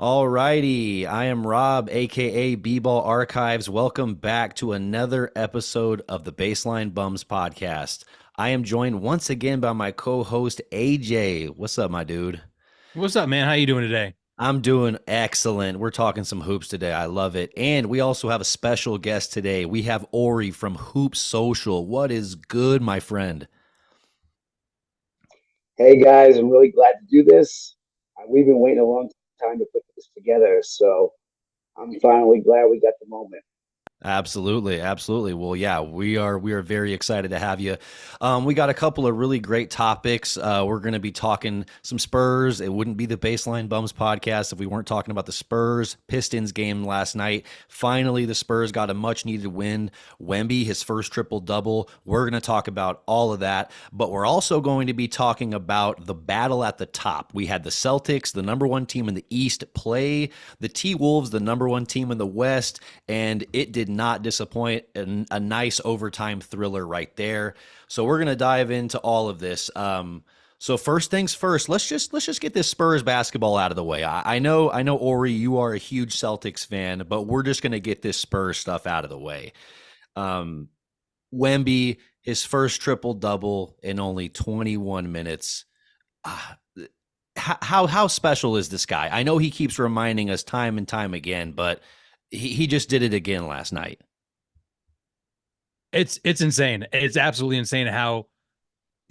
All righty. I am Rob, aka B-Ball Archives. Welcome back to another episode of the Baseline Bums podcast. I am joined once again by my co-host AJ. What's up, my dude? What's up, man? How you doing today? I'm doing excellent. We're talking some hoops today. I love it. And we also have a special guest today. We have Ori from HoopSocial. What is good, my friend? Hey guys, I'm really glad to do this. We've been waiting a long time to put this together, so I'm finally glad we got the moment. Absolutely, absolutely. Well, yeah, we are very excited to have you. We got a couple of really great topics. We're going to be talking some Spurs. It wouldn't be the Baseline Bums podcast if we weren't talking about the Spurs Pistons game last night. Finally, the Spurs got a much needed win. Wemby, his first triple double. We're going to talk about all of that, but we're also going to be talking about the battle at the top. We had the Celtics, the number one team in the East, play the T Wolves, the number one team in the West, and it did not disappoint. A nice overtime thriller right there. So we're gonna dive into all of this. So first things first, let's just get this Spurs basketball out of the way. I know Ori, you are a huge Celtics fan, but we're just gonna get this Spurs stuff out of the way. Um, Wemby, his first triple double in only 21 minutes. Uh, how special is this guy? I know he keeps reminding us time and time again, but he just did it again last night. It's insane. It's absolutely insane how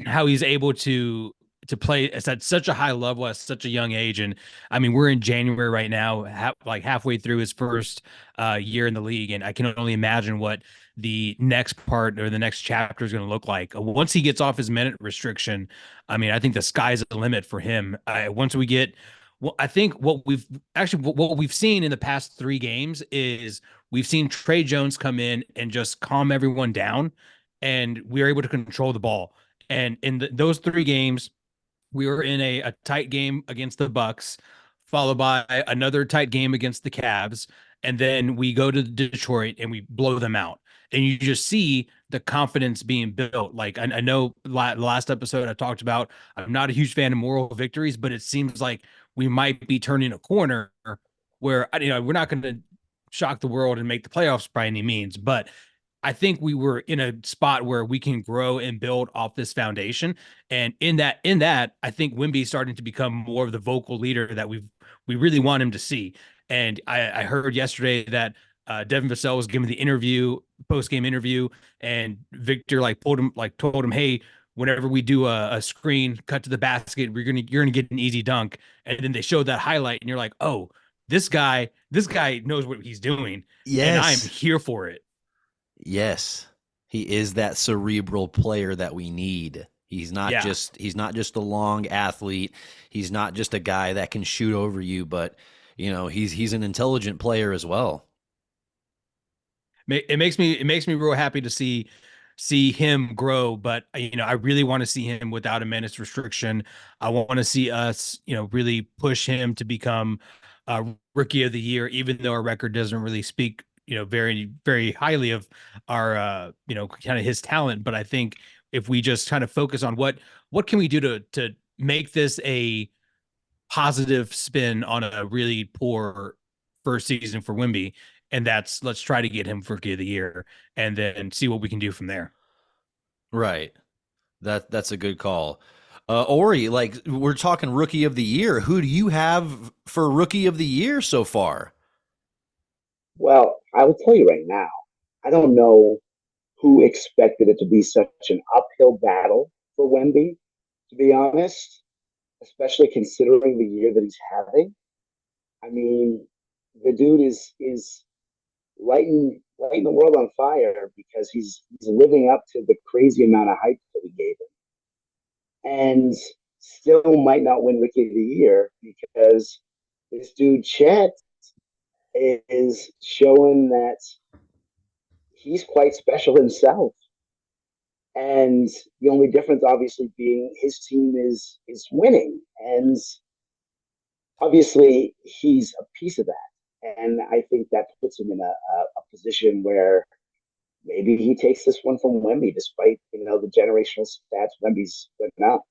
he's able to play at such a high level at such a young age. And I mean, we're in January right now, like halfway through his first year in the league, and I can only imagine what the next part or the next chapter is going to look like once he gets off his minute restriction. I mean, I think the sky's the limit for him. Once we get, well, I think what we've seen in the past three games is we've seen Trey Jones come in and just calm everyone down, and we are able to control the ball. And in those three games, we were in a tight game against the Bucks, followed by another tight game against the Cavs, and then we go to Detroit and we blow them out. And you just see the confidence being built. Like I know last episode I talked about, I'm not a huge fan of moral victories, but it seems like we might be turning a corner where we're not going to shock the world and make the playoffs by any means, but I think we were in a spot where we can grow and build off this foundation. And in that, I think Wimby's starting to become more of the vocal leader that we really want him to see. And I heard yesterday that Devin Vassell was giving the post game interview, and Victor told him, hey, whenever we do a screen cut to the basket, you're gonna get an easy dunk. And then they showed that highlight, and you're like, oh, this guy knows what he's doing, and I'm Yes. here for it. Yes. He is that cerebral player that we need. Yeah. He's not just a long athlete. He's not just a guy that can shoot over you, but he's an intelligent player as well. It makes me real happy to see him grow, but I really want to see him without a minutes restriction. I want to see us really push him to become rookie of the year, even though our record doesn't really speak very very highly of our kind of his talent. But I think if we just kind of focus on what can we do to make this a positive spin on a really poor first season for Wimby, and that's let's try to get him for Rookie of the Year, and then see what we can do from there. Right. That's a good call. Ori, like we're talking rookie of the year. Who do you have for rookie of the year so far? Well, I will tell you right now, I don't know who expected it to be such an uphill battle for Wemby, to be honest, especially considering the year that he's having. I mean, the dude is lighting the world on fire because he's living up to the crazy amount of hype that we gave him, and still might not win Rookie of the Year because this dude Chet is showing that he's quite special himself. And the only difference, obviously, being his team is winning, and obviously he's a piece of that. And I think that puts him in a position where maybe he takes this one from Wemby, despite the generational stats Wemby's putting up.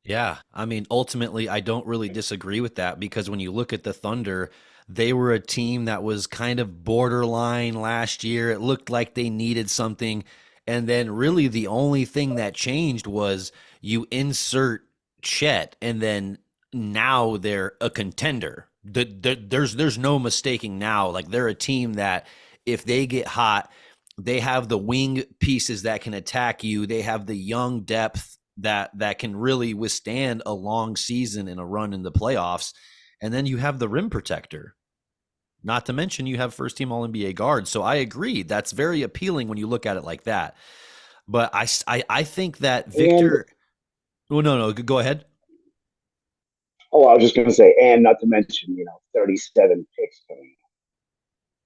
Yeah, I mean, ultimately, I don't really disagree with that because when you look at the Thunder, they were a team that was kind of borderline last year. It looked like they needed something. And then really the only thing that changed was you insert Chet, and then now they're a contender. There's no mistaking now. Like they're a team that if they get hot, they have the wing pieces that can attack you. They have the young depth that can really withstand a long season and a run in the playoffs. And then you have the rim protector. Not to mention you have first team All NBA guards. So I agree. That's very appealing when you look at it like that. But I think that And Victor. Oh no, go ahead. oh, I was just going to say, and not to mention, 37 picks coming.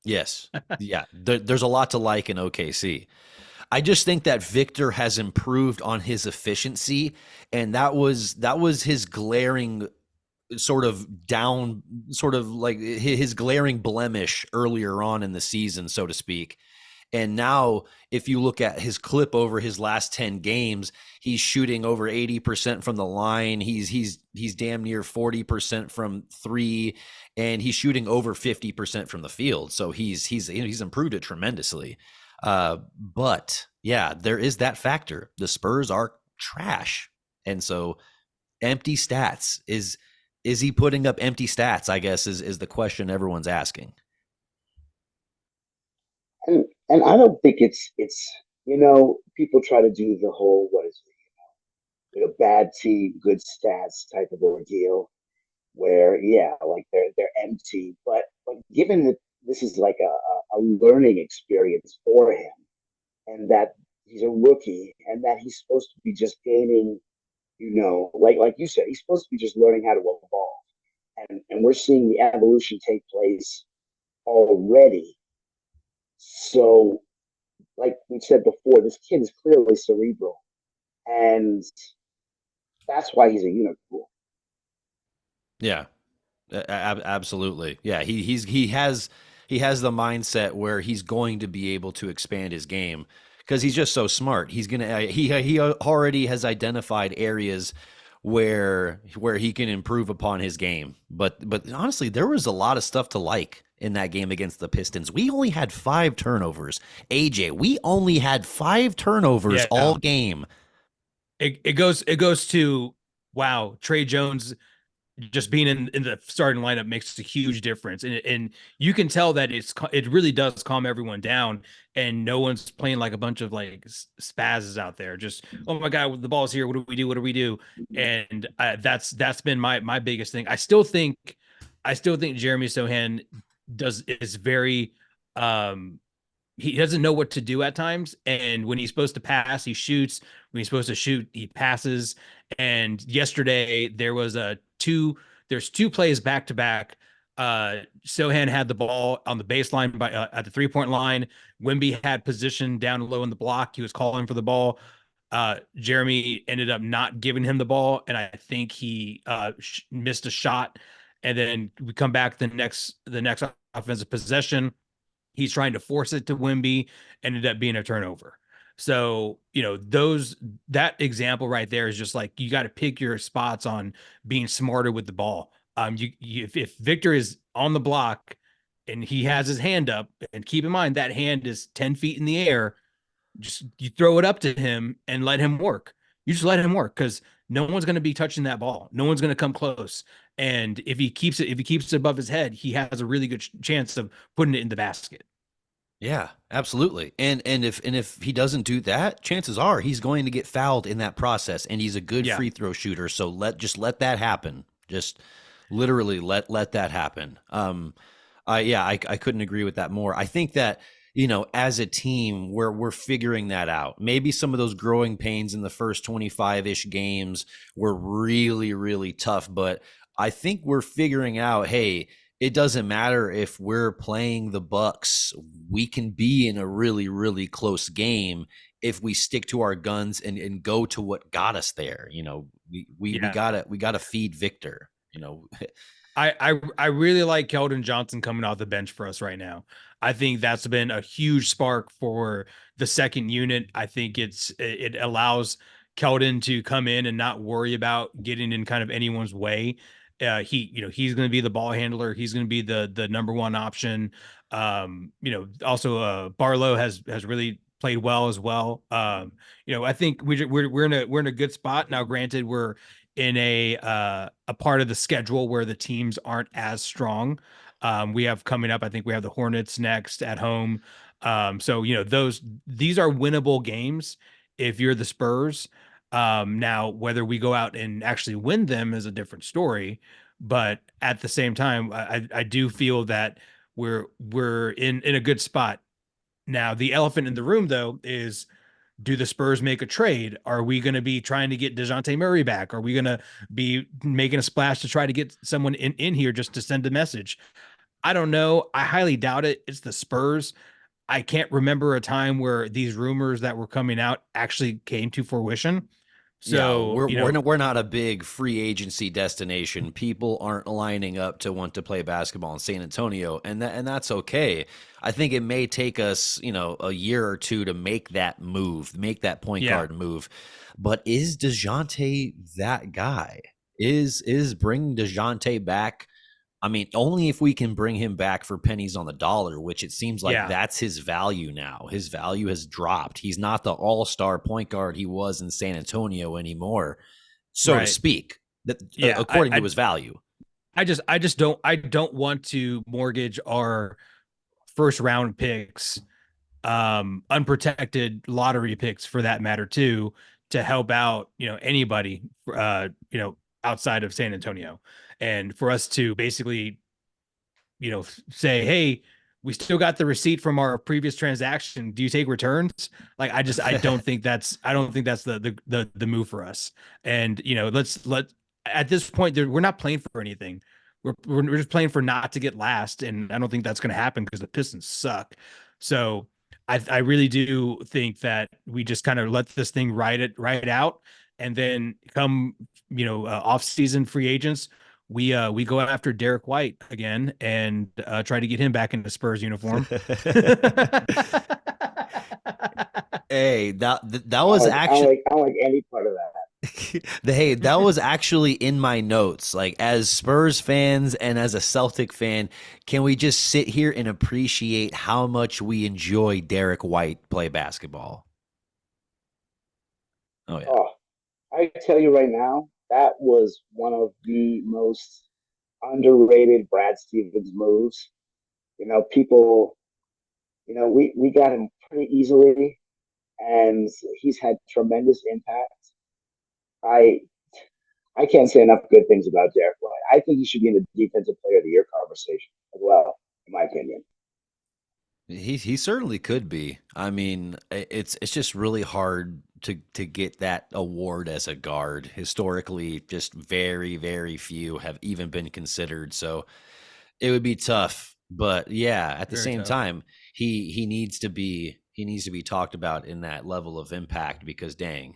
Yes. Yeah. There's a lot to like in OKC. I just think that Victor has improved on his efficiency, and that was his glaring sort of down, sort of like his glaring blemish earlier on in the season, so to speak. And now, if you look at his clip over his last 10 games, he's shooting over 80% from the line. He's damn near 40% from three, and he's shooting over 50% from the field. So he's improved it tremendously. But yeah, there is that factor. The Spurs are trash, and so empty stats is he putting up empty stats? I guess is the question everyone's asking. And I don't think people try to do the whole what is it, bad team, good stats type of ordeal where yeah, like they're empty, but given that this is like a learning experience for him, and that he's a rookie, and that he's supposed to be just gaining, like you said, he's supposed to be just learning how to evolve, and we're seeing the evolution take place already. So, like we said before, this kid is clearly cerebral, and that's why he's a unicorn. Yeah, absolutely. Yeah, he has the mindset where he's going to be able to expand his game because he's just so smart. He's gonna he already has identified areas where he can improve upon his game. But honestly, there was a lot of stuff to like in that game against the Pistons. We only had 5 turnovers. AJ, we only had 5 turnovers Yeah. all game. It goes to wow, Trey Jones just being in the starting lineup makes a huge difference, and you can tell that it really does calm everyone down, and no one's playing like a bunch of like spazzes out there. Just oh my god, the ball's here. What do we do? What do we do? And that's been my biggest thing. I still think Jeremy Sohan is very he doesn't know what to do at times. And when he's supposed to pass, he shoots. When he's supposed to shoot, he passes. And yesterday there's two plays back to back. Sohan had the ball on the baseline at the 3-point line. Wemby had position down low in the block. He was calling for the ball. Jeremy ended up not giving him the ball, and I think he missed a shot. And then we come back the next offensive possession. He's trying to force it to Wimby, ended up being a turnover. So, that example right there is just like you got to pick your spots on being smarter with the ball. If Victor is on the block and he has his hand up, and keep in mind that hand is 10 feet in the air, just you throw it up to him and let him work. You just let him work because no one's going to be touching that ball. No one's going to come close. And if he keeps it above his head, he has a really good chance of putting it in the basket. Yeah, absolutely. And if he doesn't do that, chances are he's going to get fouled in that process, and he's a good Yeah. free throw shooter. So let that happen. Just literally let that happen. I couldn't agree with that more. I think that as a team we're figuring that out. Maybe some of those growing pains in the first 25-ish games were really really tough, but I think we're figuring out, hey, it doesn't matter if we're playing the Bucks. We can be in a really really close game if we stick to our guns and go to what got us there. We Yeah. gotta feed Victor. I really like Keldon Johnson coming off the bench for us right now. I think that's been a huge spark for the second unit. I think it allows Keldon to come in and not worry about getting in kind of anyone's way. He's going to be the ball handler. He's going to be the number one option. Also Barlow has really played well as well. I think we're in a good spot now. Granted, we're in a part of the schedule where the teams aren't as strong. We have coming up, I think we have the Hornets next at home. So these are winnable games if you're the Spurs. Now, whether we go out and actually win them is a different story. But at the same time, I do feel that we're in a good spot. Now, the elephant in the room, though, is do the Spurs make a trade? Are we going to be trying to get DeJounte Murray back? Are we going to be making a splash to try to get someone in here just to send a message? I don't know. I highly doubt it. It's the Spurs. I can't remember a time where these rumors that were coming out actually came to fruition. Yeah, So, we're not a big free agency destination. People aren't lining up to want to play basketball in San Antonio, and that's okay. I think it may take us, a year or two to make that move, make that point yeah, guard move. But is DeJounte that guy? Is bringing DeJounte back? I mean, only if we can bring him back for pennies on the dollar, which it seems like yeah, that's his value now. His value has dropped. He's not the all-star point guard he was in San Antonio anymore, so to right. speak, that Yeah, according to his value. I just don't want to mortgage our first round picks, unprotected lottery picks for that matter too, to help out, anybody, outside of San Antonio. And for us to basically, say, hey, we still got the receipt from our previous transaction. Do you take returns? Like, I don't think that's the move for us. And, let at this point, we're not playing for anything. We're just playing for not to get last. And I don't think that's going to happen because the Pistons suck. So I really do think that we just kind of let this thing ride out. And then come, off season free agents, we go after Derek White again and try to get him back in the Spurs uniform. Hey, that I don't was like, I don't actually like, I don't like any part of that. hey, that was actually in my notes. Like, as Spurs fans and as a Celtic fan, can we just sit here and appreciate how much we enjoy Derek White play basketball? Oh yeah. Oh, I tell you right now, that was one of the most underrated Brad Stevens moves. People, we got him pretty easily, and he's had tremendous impact. I I can't say enough good things about Derek White. I think he should be in the Defensive Player of the Year conversation as well, in my opinion. He certainly could be. I mean, it's just really hard to get that award as a guard. Historically, just very, very few have even been considered. So it would be tough. But yeah, at the Very same tough. time, he needs to be talked about in that level of impact because dang,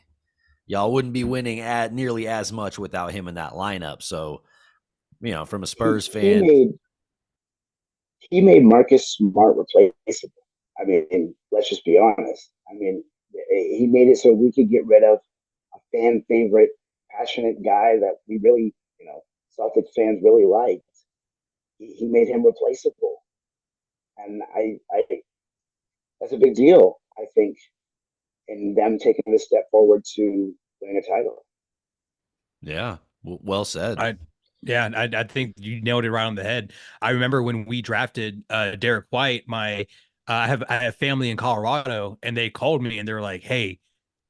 y'all wouldn't be winning at nearly as much without him in that lineup. So, from a He, Spurs he fan, made he made Marcus Smart replaceable. I mean, let's just be honest. I mean, he made it so we could get rid of a fan favorite, passionate guy that we really, Celtic fans really liked. He made him replaceable, and I that's a big deal. I think in them taking a step forward to winning a title. yeah, well said. I Yeah, I think you nailed it right on the head. I remember when we drafted Derek White, I have family in Colorado, and they called me and they're like, "Hey,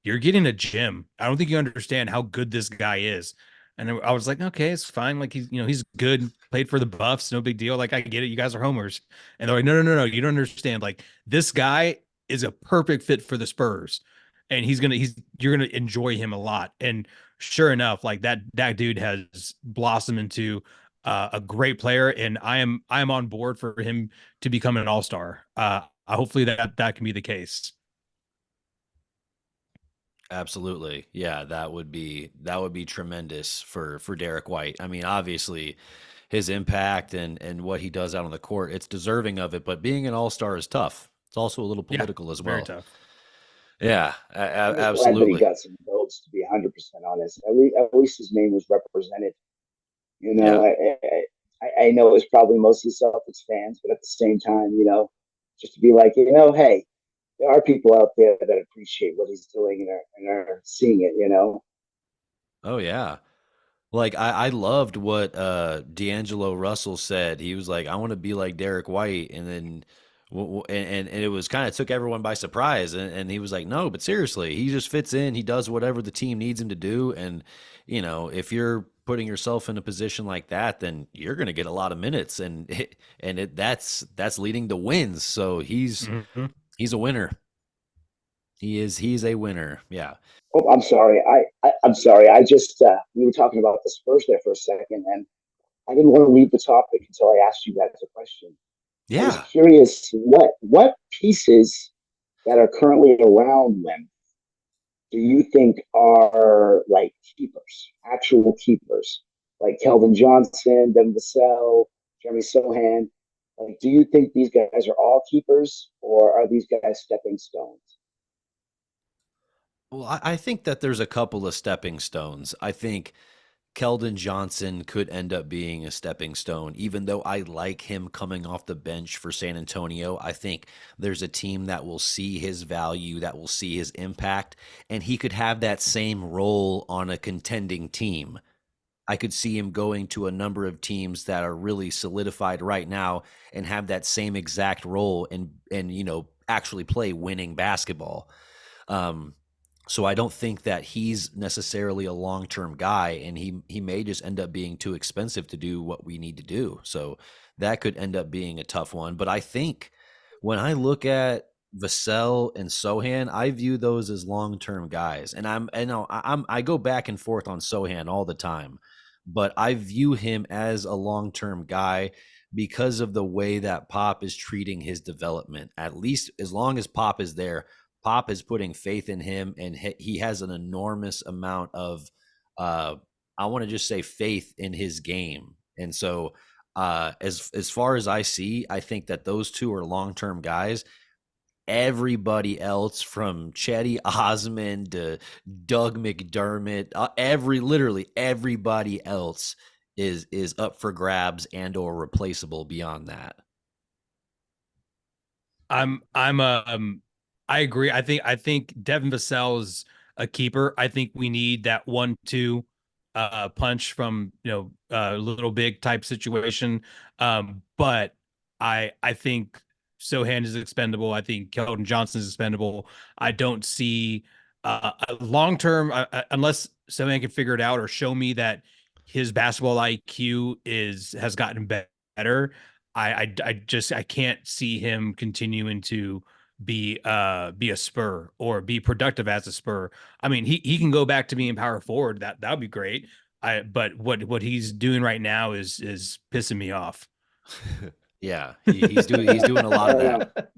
you're getting a gym. I don't think you understand how good this guy is." And I was like, "Okay, it's fine. Like he's good. Played for the Buffs, no big deal. Like I get it. You guys are homers." And they're like, "No, no, no, no. You don't understand. Like this guy is a perfect fit for the Spurs, and you're gonna enjoy him a lot." And sure enough, like that dude has blossomed into a great player, and I am on board for him to become an all-star. Hopefully that can be the case. Absolutely. Yeah, that would be tremendous for Derek White. I mean, obviously his impact and what he does out on the court, it's deserving of it, but being an all-star is tough. It's also a little Yeah, political as very well. tough. Yeah, I'm just glad that he absolutely. got some votes. To be 100% honest, at least his name was represented. You know, Yeah. I know it was probably mostly Celtics fans, but at the same time, just to be like, hey, there are people out there that appreciate what he's doing and are seeing it. Oh yeah. Like I loved what D'Angelo Russell said. He was like, "I want to be like Derek White," and then and it was kind of took everyone by surprise. And he was like, "No, but seriously, he just fits in. He does whatever the team needs him to do. And if you're putting yourself in a position like that, then you're going to get a lot of minutes, and that's leading to wins. So Mhm. he's a winner. He's a winner. Yeah, Oh, I'm sorry. I'm sorry. I just we were talking about the Spurs there for a second, and I didn't want to leave the topic until I asked you guys a question. I was yeah. curious what pieces that are currently around them do you think are like keepers, actual keepers, like Keldon Johnson, Devin Vassell, Jeremy Sohan? Like, do you think these guys are all keepers, or are these guys stepping stones? Well, I think that there's a couple of stepping stones. I think Keldon Johnson could end up being a stepping stone, even though I like him coming off the bench for San Antonio. I think there's a team that will see his value, that will see his impact, and he could have that same role on a contending team. I could see him going to a number of teams that are really solidified right now and have that same exact role and actually play winning basketball. Um, so I don't think that he's necessarily a long-term guy, and he may just end up being too expensive to do what we need to do. So that could end up being a tough one. But I think when I look at Vassell and Sohan, I view those as long-term guys. And I go back and forth on Sohan all the time, but I view him as a long-term guy because of the way that Pop is treating his development. At least as long as Pop is there, Pop is putting faith in him, and he has an enormous amount of, uh, I want to just say, faith in his game. And so, as far as I see, I think that those two are long term guys. Everybody else, from Chetty Osman to Doug McDermott, literally everybody else is up for grabs and or replaceable beyond that. I'm I agree. I think Devin Vassell is a keeper. I think we need that 1-2 punch from little big type situation. But I think Sohan is expendable. I think Keldon Johnson is expendable. I don't see a long term unless Sohan can figure it out or show me that his basketball IQ has gotten better. I can't see him continuing to be a Spur or be productive as a Spur. I mean, he can go back to being power forward. That would be great. But what he's doing right now is pissing me off. Yeah, he's doing a lot of Fair that. enough.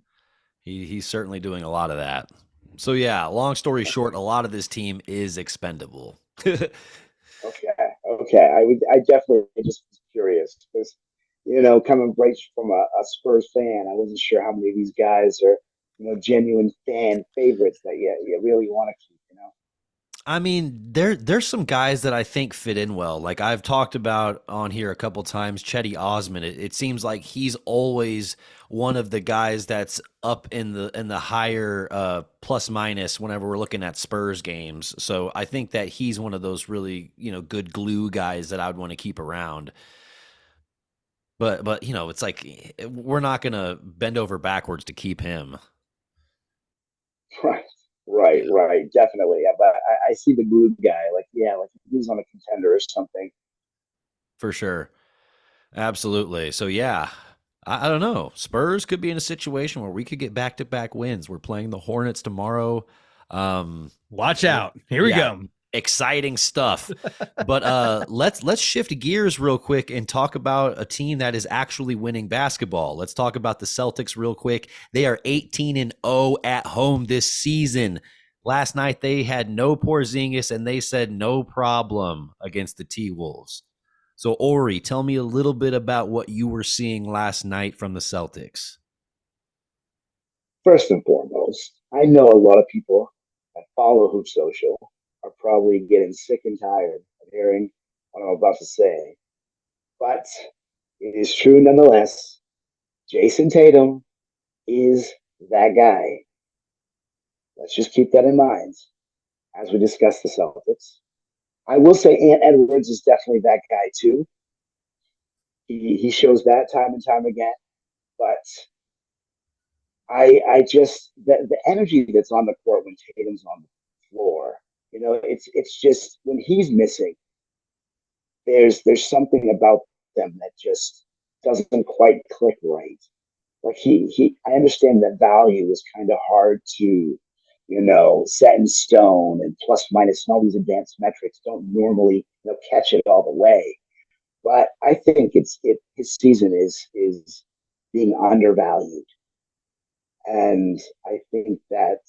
He's certainly doing a lot of that. So yeah, long story short, a lot of this team is expendable. Okay, okay. I definitely just was curious because, coming right from a Spurs fan, I wasn't sure how many of these guys are, genuine fan favorites that you really want to keep. I mean, there's some guys that I think fit in well. Like I've talked about on here a couple times, Chetty Osman. It seems like he's always one of the guys that's up in the higher plus minus whenever we're looking at Spurs games. So I think that he's one of those really good glue guys that I would want to keep around. But it's like we're not gonna bend over backwards to keep him. Right, right, Yeah, right. Definitely. Yeah, but I see the glue guy. Like, yeah, like if he was on a contender or something. for sure. Absolutely. So yeah, I don't know. Spurs could be in a situation where we could get back to back wins. We're playing the Hornets tomorrow. Um, Watch out. Here we yeah, go. exciting stuff. But let's shift gears real quick and talk about a team that is actually winning basketball. Let's talk about the Celtics real quick. They are 18-0 at home this season. Last night they had no Porzingis and they said no problem against the T-Wolves. So Ori, tell me a little bit about what you were seeing last night from the Celtics. First and foremost, I know a lot of people that follow Hoop Social are probably getting sick and tired of hearing what I'm about to say, but it is true nonetheless. Jason Tatum is that guy. Let's just keep that in mind as we discuss the Celtics. I will say Ant Edwards is definitely that guy too. He shows that time and time again, but I just the energy that's on the court when Tatum's on the floor, it's just when he's missing, there's something about them that just doesn't quite click right. Like I understand that value is kind of hard to, set in stone, and plus minus and all these advanced metrics don't normally, catch it all the way. But I think his season is being undervalued. And I think that,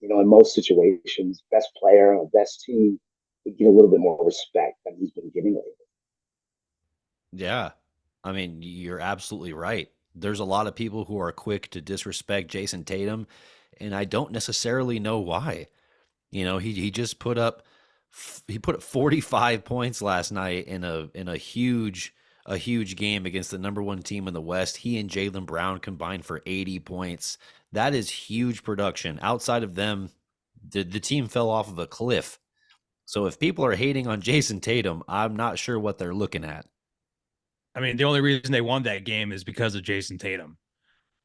in most situations, best player or best team would get a little bit more respect than he's been getting lately. Yeah. I mean, you're absolutely right. There's a lot of people who are quick to disrespect Jason Tatum, and I don't necessarily know why. He just put up 45 points last night in a huge game against the number one team in the West. He and Jaylen Brown combined for 80 points. That is huge production. Outside of them, the team fell off of a cliff. So if people are hating on Jason Tatum, I'm not sure what they're looking at. I mean, the only reason they won that game is because of Jason Tatum.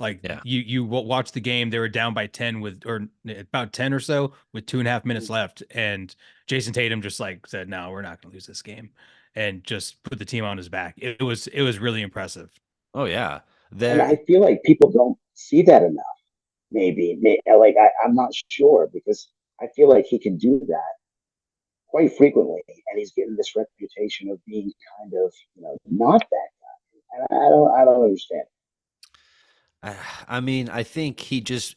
Like Yeah. you watch the game, they were down by 10 with or about 10 or so with 2.5 minutes left, and Jason Tatum just like said, "No, we're not going to lose this game," and just put the team on his back. It was really impressive. Oh yeah. And There I feel like people don't see that enough. Maybe like I'm not sure because I feel like he can do that quite frequently, and he's getting this reputation of being kind of, not that guy. And I don't understand. I mean, I think he just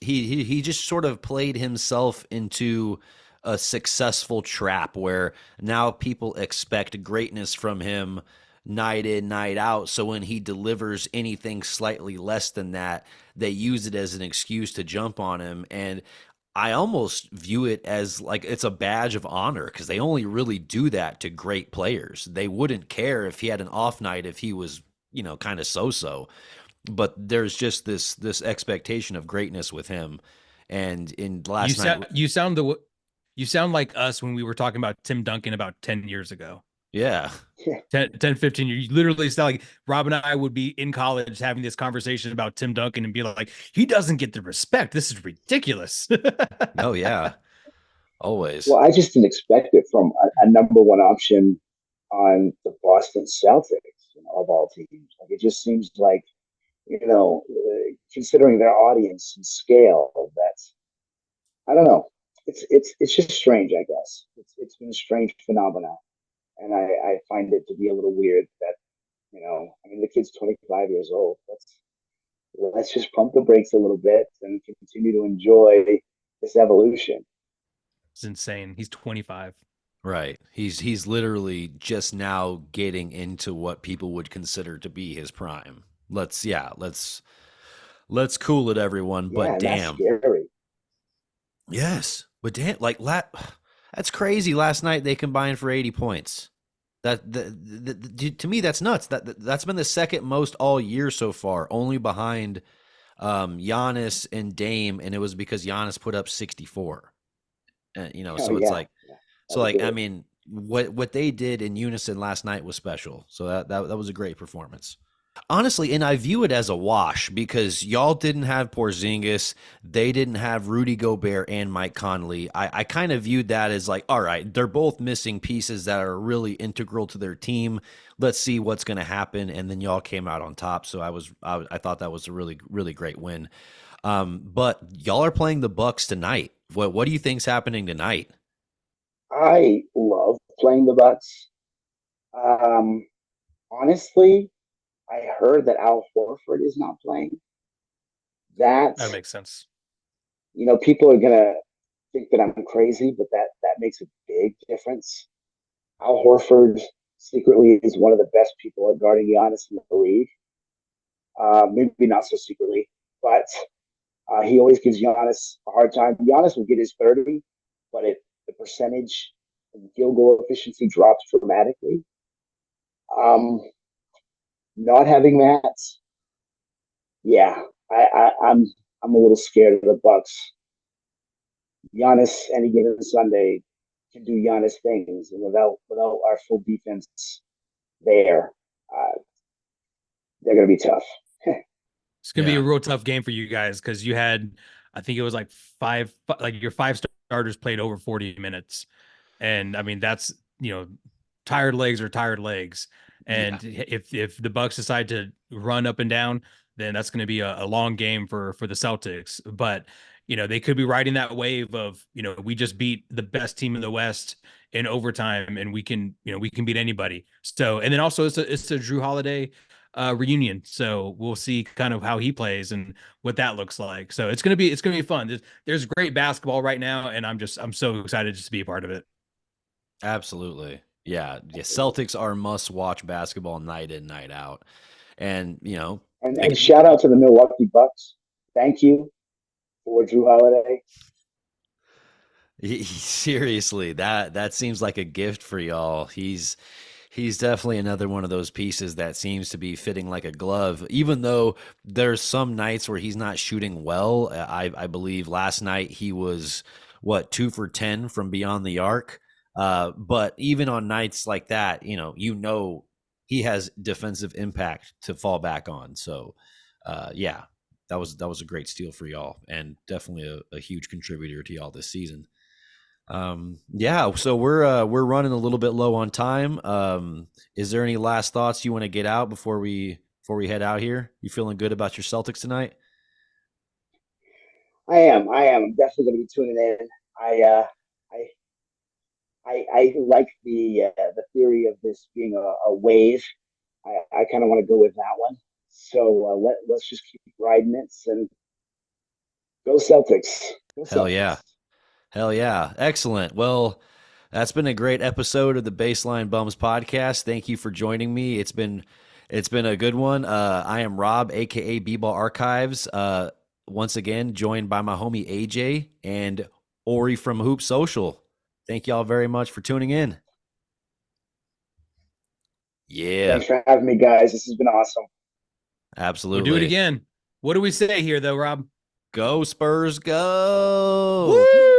sort of played himself into a successful trap where now people expect greatness from him night in, night out. So when he delivers anything slightly less than that, they use it as an excuse to jump on him. And I almost view it as like it's a badge of honor because they only really do that to great players. They wouldn't care if he had an off night if he was, kind of so-so, but there's just this expectation of greatness with him. And in You last night, sound you sound the you sound like us when we were talking about Tim Duncan about 10 years ago. yeah, 10, 15 years. You literally sound like Rob and I would be in college having this conversation about Tim Duncan and be like, he doesn't get the respect. This is ridiculous. oh yeah, always, Well, I just didn't expect it from a number one option on the Boston Celtics, of all teams. Like it just seems like, considering their audience and scale, that's I don't know. It's just strange, I guess. It's been a strange phenomenon, and I find it to be a little weird that, I mean, the kid's 25 years old. Let's just pump the brakes a little bit and continue to enjoy this evolution. It's insane. He's 25. right. He's literally just now getting into what people would consider to be his prime. Let's cool it, everyone. Yeah, But and that's damn, scary. yes, but damn, that's crazy. Last night they combined for 80 points. To me that's nuts. That's been the second most all year so far, only behind Giannis and Dame, and it was because Giannis put up 64. And, Oh so it's yeah, like, yeah, that so was like, I good. mean, what they did in unison last night was special. So that was a great performance. Honestly, and I view it as a wash because y'all didn't have Porzingis, they didn't have Rudy Gobert and Mike Conley. I kind of viewed that as like, all right, they're both missing pieces that are really integral to their team. Let's see what's going to happen, and then y'all came out on top. So I thought that was a really really great win. But y'all are playing the Bucks tonight. What do you think's happening tonight? I love playing the Bucks. Um, Honestly, I heard that Al Horford is not playing. That, That makes sense. people are gonna think that I'm crazy, but that makes a big difference. Al Horford secretly is one of the best people at guarding Giannis in the league. Maybe not so secretly, but He always gives Giannis a hard time. Giannis will get his 30, but the percentage and field goal efficiency drops dramatically. Um, Not having that, yeah, I'm a little scared of the Bucks. Giannis, any given Sunday, can do Giannis things, and without our full defense there, uh, they're going to be tough. It's gonna be a Yeah. real tough game for you guys because you had, I think it was like like your five starters played over 40 minutes, and I mean that's tired legs are tired legs, Yeah. and if the Bucks decide to run up and down, then that's going to be a long game for the Celtics. But they could be riding that wave of we just beat the best team in the West in overtime, and we can beat anybody. So and then also it's a Drew Holiday reunion. So we'll see kind of how he plays and what that looks like. So it's gonna be fun. There's great basketball right now, and I'm so excited just to be a part of it. Absolutely. Yeah. Yeah. Celtics are must watch basketball night in, night out. And, And shout out to the Milwaukee Bucks. Thank you for Drew Holiday. seriously, that seems like a gift for y'all. He's definitely another one of those pieces that seems to be fitting like a glove, even though there's some nights where he's not shooting well. I believe last night he was, what, 2 for 10 from beyond the arc. But even on nights like that, he has defensive impact to fall back on. So, yeah, that was a great steal for y'all, and definitely a huge contributor to y'all this season. Yeah, so we're running a little bit low on time. Is there any last thoughts you want to get out before we head out here? You feeling good about your Celtics tonight? I am. I'm definitely going to be tuning in. I uh, I I like the theory of this being a wave. I kind of want to go with that one. So let's just keep riding it and go Celtics. Go Hell yeah. Celtics. Hell yeah. Excellent. Well, that's been a great episode of the Baseline Bums podcast. Thank you for joining me. It's been a good one. I am Rob, aka B-Ball Archives. Once again, joined by my homie AJ and Ori from HoopSocial. Thank y'all very much for tuning in. Yeah, Thanks for having me, guys. This has been awesome. We'll do it absolutely. again. What do we say here though, Rob? Go Spurs, go. Woo!